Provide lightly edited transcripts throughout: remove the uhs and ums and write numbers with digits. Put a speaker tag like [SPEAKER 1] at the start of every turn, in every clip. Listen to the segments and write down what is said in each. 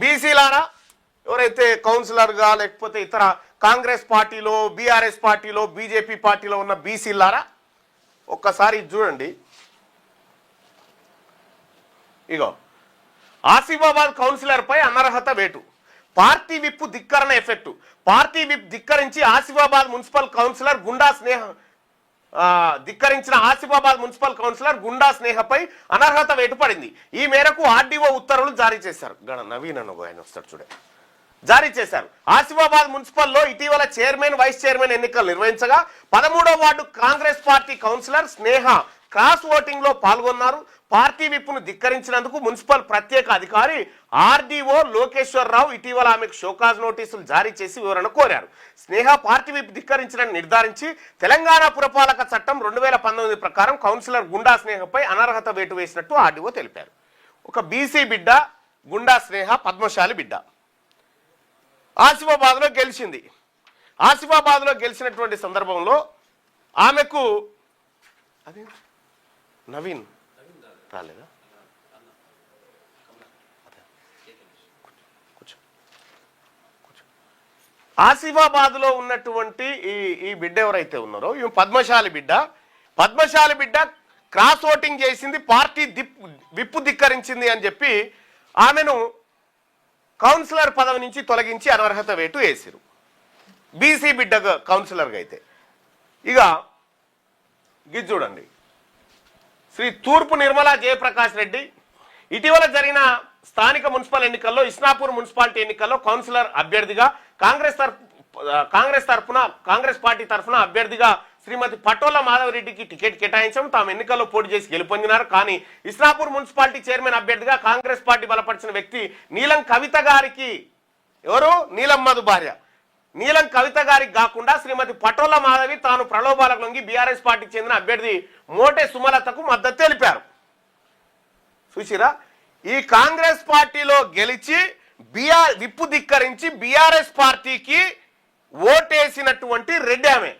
[SPEAKER 1] బీసీలారా ఎవరైతే కౌన్సిలర్గా లేకపోతే ఇతర కాంగ్రెస్ పార్టీలో బీఆర్ఎస్ పార్టీలో బీజేపీ పార్టీలో ఉన్న బీసీలారా ఒక్కసారి చూడండి. ఇగో ఆసిఫాబాద్ కౌన్సిలర్ పై అనర్హత వేటు, పార్టీ విప్ ధిక్కరణ ఎఫెక్టు. పార్టీ విప్ ధిక్కరించి ఆసిఫాబాద్ మున్సిపల్ కౌన్సిలర్ గుండా స్నేహ ధిక్కరించిన ఆసిఫాబాద్ మున్సిపల్ కౌన్సిలర్ గుండా స్నేహపై అనర్హత వేటు పడింది. ఈ మేరకు ఆర్డీఓ ఉత్తర్వులు జారీ చేశారు. నవీన్ అన్న ఆయన వస్తాడు చూడే, జారీ చేశారు. ఆసిఫాబాద్ మున్సిపల్లో ఇటీవల చైర్మన్ వైస్ చైర్మన్ ఎన్నికలు నిర్వహించగా 13వ వార్డు కాంగ్రెస్ పార్టీ కౌన్సిలర్ స్నేహ క్రాస్ ఓటింగ్ లో పాల్గొన్నారు. పార్టీ విప్పును ధిక్కరించినందుకు మున్సిపల్ ప్రత్యేక అధికారి ఆర్డీఓ లోకేశ్వరరావు ఇటీవల ఆమెకు షోకాజ్ నోటీసులు జారీ చేసి వివరణ కోరారు. స్నేహ పార్టీ విప్ ధిక్కరించినని నిర్ధారించి తెలంగాణ పురపాలక చట్టం 2019 ప్రకారం కౌన్సిలర్ గుండా స్నేహపై అనర్హత వేటు వేసినట్టు ఆర్డీఓ తెలిపారు. ఒక బీసీ బిడ్డ గుండా స్నేహ పద్మశాలి బిడ్డ ఆసిఫాబాద్లో గెలిచింది. ఆసిఫాబాద్లో గెలిచినటువంటి సందర్భంలో ఆమెకు అదే నవీన్ రాలేదా? ఆసిఫాబాద్లో ఉన్నటువంటి ఈ బిడ్డ ఎవరైతే ఉన్నారో ఈ పద్మశాలి బిడ్డ క్రాస్ ఓటింగ్ చేసింది, పార్టీ విప్పు ధిక్కరించింది అని చెప్పి ఆమెను కౌన్సిలర్ పదవి నుంచి తొలగించి అనర్హత వేటు వేసిరు. బీసీ బిడ్డ కౌన్సిలర్గా అయితే ఇక గిది చూడండి. శ్రీ తూర్పు నిర్మలా జయప్రకాష్ రెడ్డి ఇటీవల జరిగిన స్థానిక మున్సిపల్ ఎన్నికల్లో ఇస్నాపూర్ మున్సిపాలిటీ ఎన్నికల్లో కౌన్సిలర్ అభ్యర్థిగా కాంగ్రెస్ పార్టీ తరఫున అభ్యర్థిగా శ్రీమతి పటోల మాధవరెడ్డికి టికెట్ కేటాయించడం, తాము ఎన్నికల్లో పోటీ చేసి గెలుపొందినారు. కానీ ఇస్నాపూర్ మున్సిపాలిటీ చైర్మన్ అభ్యర్థిగా కాంగ్రెస్ పార్టీ బలపరిచిన వ్యక్తి నీలం కవిత గారికి, ఎవరు నీలం మధు భార్య నీలం కవిత గారికి కాకుండా శ్రీమతి పటోల మాధవి తాను ప్రలోభాలకు లొంగి బీఆర్ఎస్ పార్టీకి చెందిన అభ్యర్థి మోటే సుమలతకు మద్దతు తెలిపారు. చూసిరా, ఈ కాంగ్రెస్ పార్టీలో గెలిచి విప్పు ధిక్కరించి బీఆర్ఎస్ పార్టీకి ఓటేసినటువంటి రెడ్డి ఆమె,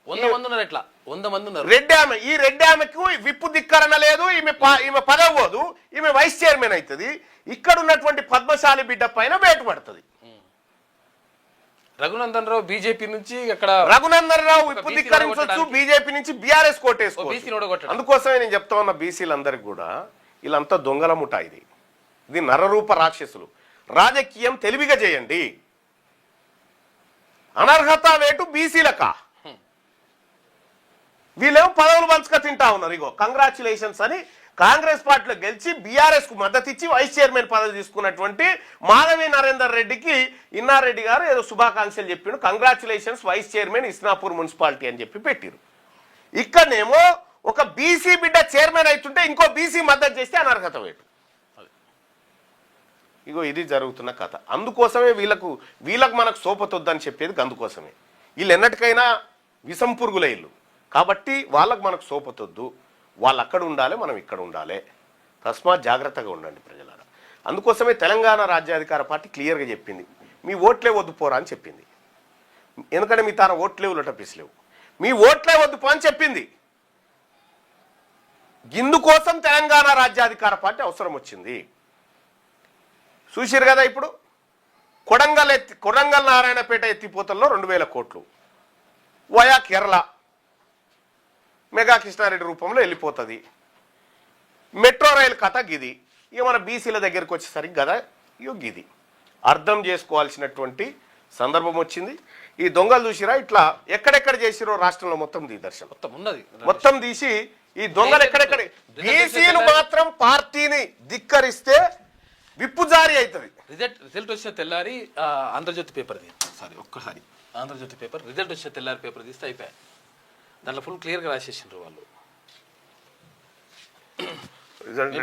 [SPEAKER 2] 100 మంది ఉన్నారు. ఎట్లా 100 మంది ఉన్నారు.
[SPEAKER 1] రెడ్డి ఆమె, ఈ రెడ్డి ఆమెకు విప్పు ధిక్కరణ లేదు, ఈమె పదవి పోదు, ఈమె వైస్ చైర్మన్ అవుతుంది. ఇక్కడ ఉన్నటువంటి పద్మశాలి బిడ్డ పైన వేటు పడుతుంది.
[SPEAKER 2] రఘునందన్ రావు బీజేపీ నుంచి అక్కడ
[SPEAKER 1] రఘునందన్ రావు విప్పు ధిక్కరించవచ్చు, బీజేపీ నుంచి బీఆర్ఎస్ కోటేసుకోవచ్చు. అందుకోసమే నేను చెప్తా ఉన్న బీసీలందరికీ కూడా వీళ్ళంతా దొంగల ముఠ, ఇది నరరూప రాక్షసులు. రాజకీయం తెలివిగా చేయండి. అనర్హత వేటు బీసీలక, వీళ్ళేమో పదవులు పంచుక తింటా ఉన్నారు. ఇగో కంగ్రాచులేషన్స్ అని కాంగ్రెస్ పార్టీలో గెలిచి బీఆర్ఎస్ కు మద్దతు ఇచ్చి వైస్ చైర్మన్ పదవి తీసుకున్నటువంటి మాధవి నరేందర్ రెడ్డికి ఇన్నారెడ్డి గారు ఏదో శుభాకాంక్షలు చెప్పిండు. Congratulations vice chairman Isnapur municipality అని చెప్పి పెట్టిరు. ఇక్కడనేమో ఒక బీసీ బిడ్డ చైర్మన్ అవుతుంటే ఇంకో బీసీ మద్దతు చేస్తే అనర్హత వేటు. ఇగో ఇది జరుగుతున్న కథ. అందుకోసమే వీళ్ళకు మనకు సోపతొద్దని చెప్పేది అందుకోసమే. వీళ్ళు ఎన్నటికైనా విషంపురుగుల ఇల్లు కాబట్టి వాళ్ళకు మనకు సోపతొద్దు. వాళ్ళు అక్కడ ఉండాలి, మనం ఇక్కడ ఉండాలి. తస్మాత్ జాగ్రత్తగా ఉండండి ప్రజలారా. అందుకోసమే తెలంగాణ రాజ్యాధికార పార్టీ క్లియర్గా చెప్పింది, మీ ఓట్లే వద్దు పోరా అని చెప్పింది. ఎందుకంటే మీ తాను ఓట్లేవు లొటపిస్లేవు, మీ ఓట్లే వద్దు పో అని చెప్పింది. ఇందుకోసం తెలంగాణ రాజ్యాధికార పార్టీ అవసరం వచ్చింది. చూసిరు కదా, ఇప్పుడు కొడంగల్ నారాయణపేట ఎత్తిపోతల్లో 2000 కోట్లు వయా కేరళ మెగా కృష్ణారెడ్డి రూపంలో వెళ్ళిపోతుంది. మెట్రో రైలు కథ గిది. ఇక మన బీసీల దగ్గరికి వచ్చేసరికి కదా ఇక గిది అర్థం చేసుకోవాల్సినటువంటి సందర్భం వచ్చింది. ఈ దొంగలు చూసిరా, ఇట్లా ఎక్కడెక్కడ చేసిరో రాష్ట్రంలో మొత్తం దర్శనం మొత్తం తీసి ఈ దొంగలు ఎక్కడెక్కడ బీసీలు మాత్రం పార్టీని ధిక్కరిస్తే విప్పు జారీ అవుతుంది.
[SPEAKER 2] రిజల్ట్ వచ్చిన తెల్లారి ఆంధ్రజ్యోతి పేపర్ ఒక్కసారి ఆంధ్రజ్యోతి పేపర్ రిజల్ట్ వచ్చిన తెల్లారి పేపర్ తీస్తే అయిపోయాయి. దాంట్లో ఫుల్ క్లియర్గా రాసేసిండ్రు వాళ్ళు. రిజల్ట్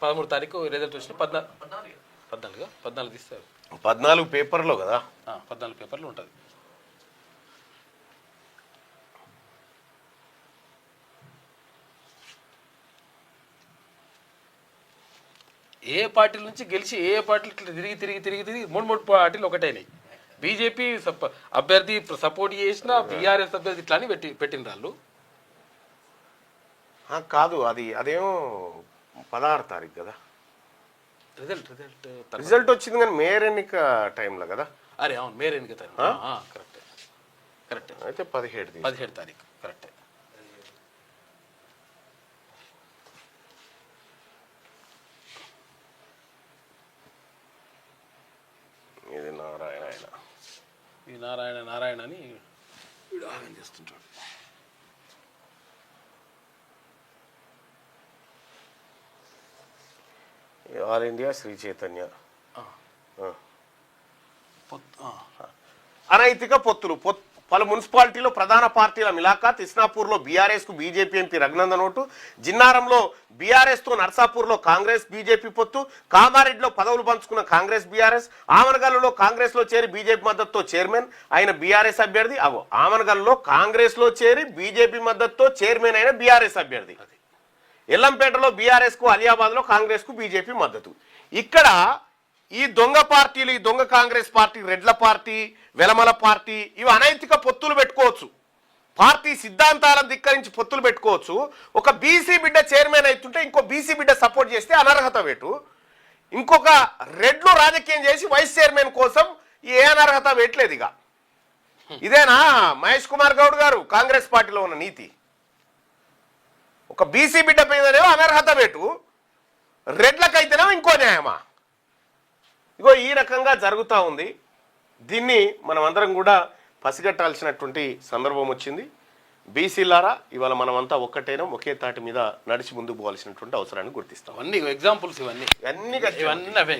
[SPEAKER 2] 13 తారీఖు రిజల్ట్ వచ్చిన 14 తీస్తారు.
[SPEAKER 1] 14 పేపర్లో కదా,
[SPEAKER 2] 14 పేపర్లు ఉంటుంది. ఏ పార్టీల నుంచి గెలిచి ఏ పార్టీలు తిరిగి 3 పార్టీలు ఒకటైనాయి. బీజేపీ అభ్యర్థి సపోర్ట్ చేసిన బీఆర్ఎస్ అభ్యర్థి ఇట్లా అని పెట్టిన వాళ్ళు
[SPEAKER 1] కాదు. అదేమో 16 తారీఖు కదా
[SPEAKER 2] రిజల్ట్
[SPEAKER 1] రిజల్ట్ వచ్చింది, కానీ మేయర్ ఎన్నిక టైంలో కదా.
[SPEAKER 2] అరే అవును మేరే ఎన్నిక కరెక్టే కరెక్టే.
[SPEAKER 1] అయితే 17
[SPEAKER 2] తారీఖు కరెక్టే.
[SPEAKER 1] ఇది నారాయణ
[SPEAKER 2] ఈ నారాయణ అని వీడు ఆగం చేస్తుంటాడు.
[SPEAKER 1] All India Sri Chaitanya. అనైతిక పొత్తులు పలు మున్సిపాలిటీలో ప్రధాన పార్టీల మిలాఖాత్. ఇస్నాపూర్లో బీఆర్ఎస్ కు బీజేపీ ఎంపీ రఘునందన్ ఓటు. జిన్నారంలో బీఆర్ఎస్ తో నర్సాపూర్లో కాంగ్రెస్ బీజేపీ పొత్తు. కామారెడ్డిలో పదవులు పంచుకున్న కాంగ్రెస్ బీఆర్ఎస్. ఆమనగల్లో కాంగ్రెస్ లో చేరి బీజేపీ మద్దతుతో చైర్మన్ అయిన బీఆర్ఎస్ అభ్యర్థి. ఆమనగల్లో కాంగ్రెస్ లో చేరి బీజేపీ మద్దతుతో చైర్మన్ అయిన బీఆర్ఎస్ అభ్యర్థి. ఎల్లంపేటలో బీఆర్ఎస్ కు, అలియాబాద్ లో కాంగ్రెస్ కు బీజేపీ మద్దతు. ఇక్కడ ఈ దొంగ పార్టీలు, ఈ దొంగ కాంగ్రెస్ పార్టీ, రెడ్ల పార్టీ, వెలమల పార్టీ, ఇవి అనైతిక పొత్తులు పెట్టుకోవచ్చు. పార్టీ సిద్ధాంతాలను ధిక్కరించి పొత్తులు పెట్టుకోవచ్చు. ఒక బీసీ బిడ్డ చైర్మన్ అవుతుంటే ఇంకో బీసీ బిడ్డ సపోర్ట్ చేస్తే అనర్హత వేటు. ఇంకొక రెడ్లు రాజకీయం చేసి వైస్ చైర్మన్ కోసం ఏ అనర్హత వేయట్లేదు. ఇక ఇదేనా మహేష్ కుమార్ గౌడ్ గారు కాంగ్రెస్ పార్టీలో ఉన్న నీతి? ఒక బీసీ బిడ్డ పైననేమో అనర్హత వేటు, రెడ్లకైతేనేమో ఇంకో న్యాయమా? ఇగో ఈ రకంగా జరుగుతూ ఉంది. దీన్ని మనం అందరం కూడా పసిగట్టాల్సినటువంటి సందర్భం వచ్చింది. బీసీలారా, ఇవాళ మనమంతా ఒక్కటైనా ఒకే తాటి మీద నడిచి ముందుకు పోవాల్సినటువంటి అవసరాన్ని గుర్తిస్తాం.
[SPEAKER 2] అన్ని ఎగ్జాంపుల్స్ ఇవన్నీ
[SPEAKER 1] అన్ని
[SPEAKER 2] అవే